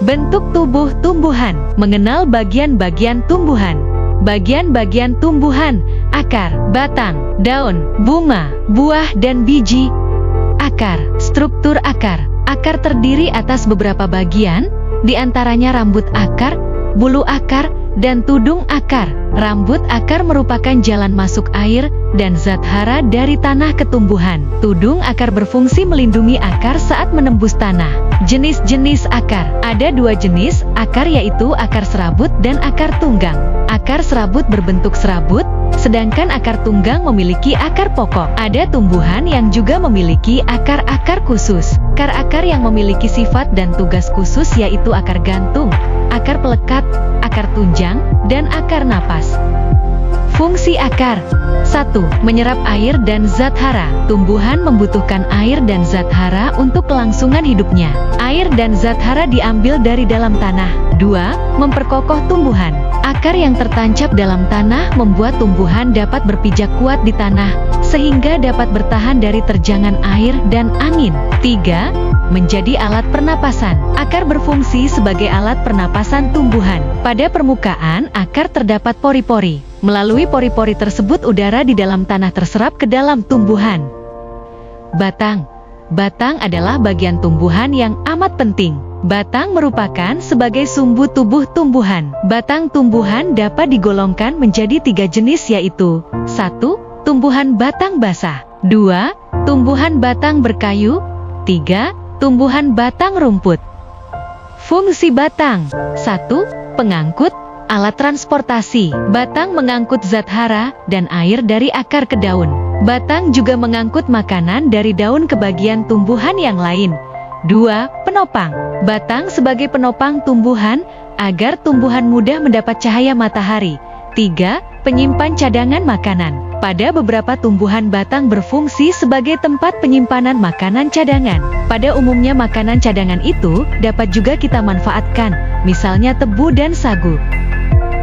Bentuk tubuh tumbuhan. Mengenal bagian-bagian tumbuhan. Bagian-bagian tumbuhan: akar, batang, daun, bunga, buah, dan biji. Akar. Struktur akar. Akar terdiri atas beberapa bagian, di antaranya rambut akar, bulu akar, dan tudung akar. Rambut akar merupakan jalan masuk air dan zat hara dari tanah ke tumbuhan. Tudung akar berfungsi melindungi akar saat menembus tanah. Jenis-jenis akar. Ada dua jenis akar, yaitu akar serabut dan akar tunggang. Akar serabut berbentuk serabut, sedangkan akar tunggang memiliki akar pokok. Ada tumbuhan yang juga memiliki akar-akar khusus. Akar-akar yang memiliki sifat dan tugas khusus yaitu akar gantung, akar pelekat, akar tunjang, dan akar napas. Fungsi akar. 1. Menyerap air dan zat hara. Tumbuhan membutuhkan air dan zat hara untuk kelangsungan hidupnya. Air dan zat hara diambil dari dalam tanah. 2. Memperkokoh tumbuhan. Akar yang tertancap dalam tanah membuat tumbuhan dapat berpijak kuat di tanah, sehingga dapat bertahan dari terjangan air dan angin. 3. Menjadi alat pernapasan. Akar berfungsi sebagai alat pernapasan tumbuhan. Pada permukaan akar terdapat pori-pori. Melalui pori-pori tersebut udara di dalam tanah terserap ke dalam tumbuhan. Batang. Batang adalah bagian tumbuhan yang amat penting. Batang merupakan sebagai sumbu tubuh tumbuhan. Batang tumbuhan dapat digolongkan menjadi 3 jenis, yaitu 1. Tumbuhan batang basah. 2. Tumbuhan batang berkayu. 3. Tumbuhan batang rumput. Fungsi batang. 1. Pengangkut, alat transportasi. Batang mengangkut zat hara dan air dari akar ke daun. Batang juga mengangkut makanan dari daun ke bagian tumbuhan yang lain. 2. Penopang. Batang sebagai penopang tumbuhan agar tumbuhan mudah mendapat cahaya matahari. 3. Penyimpan cadangan makanan. Pada beberapa tumbuhan batang berfungsi sebagai tempat penyimpanan makanan cadangan. Pada umumnya makanan cadangan itu dapat juga kita manfaatkan, misalnya tebu dan sagu.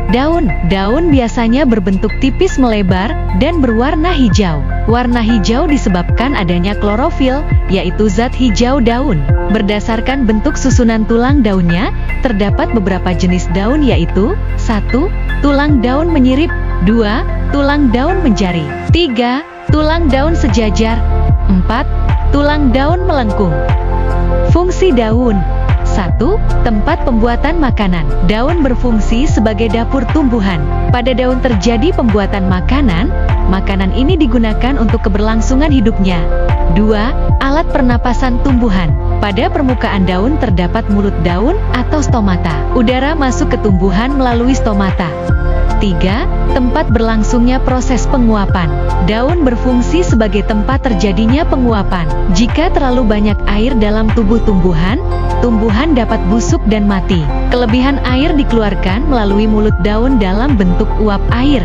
Daun. Daun biasanya berbentuk tipis melebar dan berwarna hijau. Warna hijau disebabkan adanya klorofil, yaitu zat hijau daun. Berdasarkan bentuk susunan tulang daunnya, terdapat beberapa jenis daun, yaitu 1. Tulang daun menyirip. 2. Tulang daun menjari. 3. Tulang daun sejajar. 4. Tulang daun melengkung. Fungsi daun. 1. Tempat pembuatan makanan. Daun berfungsi sebagai dapur tumbuhan. Pada daun terjadi pembuatan makanan. Makanan ini digunakan untuk keberlangsungan hidupnya. 2. Alat pernapasan tumbuhan. Pada permukaan daun terdapat mulut daun atau stomata. Udara masuk ke tumbuhan melalui stomata. 3. Tempat berlangsungnya proses penguapan. Daun berfungsi sebagai tempat terjadinya penguapan. Jika terlalu banyak air dalam tubuh tumbuhan, tumbuhan dapat busuk dan mati. Kelebihan air dikeluarkan melalui mulut daun dalam bentuk uap air.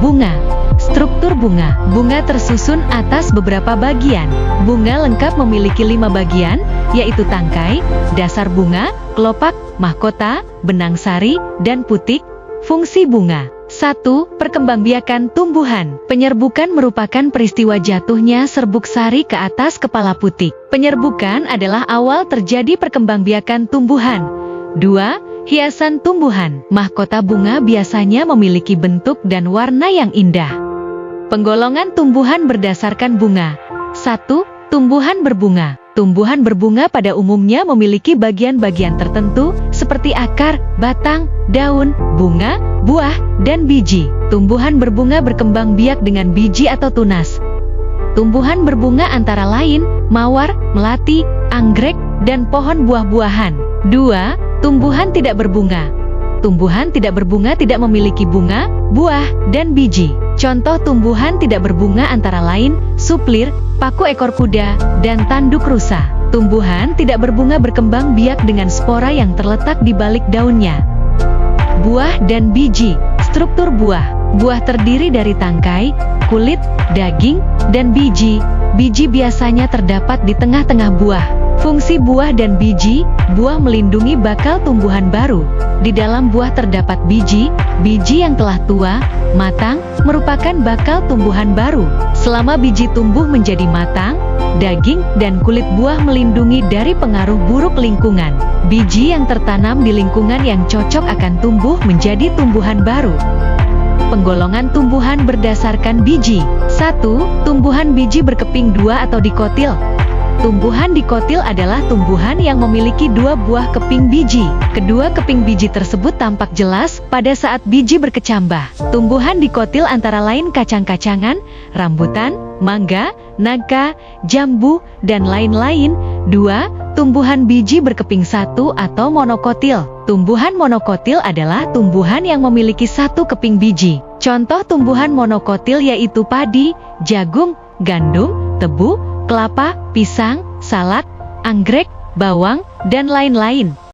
Bunga. Struktur bunga. Bunga tersusun atas beberapa bagian. Bunga lengkap memiliki 5 bagian, yaitu tangkai, dasar bunga, kelopak, mahkota, benang sari, dan putik. Fungsi bunga. 1. Perkembangbiakan tumbuhan. Penyerbukan merupakan peristiwa jatuhnya serbuk sari ke atas kepala putik. Penyerbukan adalah awal terjadi perkembangbiakan tumbuhan. 2. Hiasan tumbuhan. Mahkota bunga biasanya memiliki bentuk dan warna yang indah. Penggolongan tumbuhan berdasarkan bunga. 1. Tumbuhan berbunga. Tumbuhan berbunga pada umumnya memiliki bagian-bagian tertentu seperti akar, batang, daun, bunga, buah, dan biji. Tumbuhan berbunga berkembang biak dengan biji atau tunas. Tumbuhan berbunga antara lain mawar, melati, anggrek, dan pohon buah-buahan. 2. Tumbuhan tidak berbunga. Tumbuhan tidak berbunga tidak memiliki bunga, buah, dan biji. Contoh tumbuhan tidak berbunga antara lain suplir, paku ekor kuda, dan tanduk rusa. Tumbuhan tidak berbunga berkembang biak dengan spora yang terletak di balik daunnya. Buah dan biji. Struktur buah. Buah terdiri dari tangkai, kulit, daging, dan biji. Biji biasanya terdapat di tengah-tengah buah. Fungsi buah dan biji. Buah melindungi bakal tumbuhan baru. Di dalam buah terdapat biji. Biji yang telah tua, matang, merupakan bakal tumbuhan baru. Selama biji tumbuh menjadi matang, daging dan kulit buah melindungi dari pengaruh buruk lingkungan. Biji yang tertanam di lingkungan yang cocok akan tumbuh menjadi tumbuhan baru. Penggolongan tumbuhan berdasarkan biji. 1. Tumbuhan biji berkeping 2 atau dikotil. Tumbuhan dikotil adalah tumbuhan yang memiliki 2 buah keping biji. Kedua keping biji tersebut tampak jelas pada saat biji berkecambah. Tumbuhan dikotil antara lain kacang-kacangan, rambutan, mangga, nangka, jambu, dan lain-lain. 2. Tumbuhan biji berkeping 1 atau monokotil. Tumbuhan monokotil adalah tumbuhan yang memiliki 1 keping biji. Contoh tumbuhan monokotil yaitu padi, jagung, gandum, tebu, kelapa, pisang, salak, anggrek, bawang, dan lain-lain.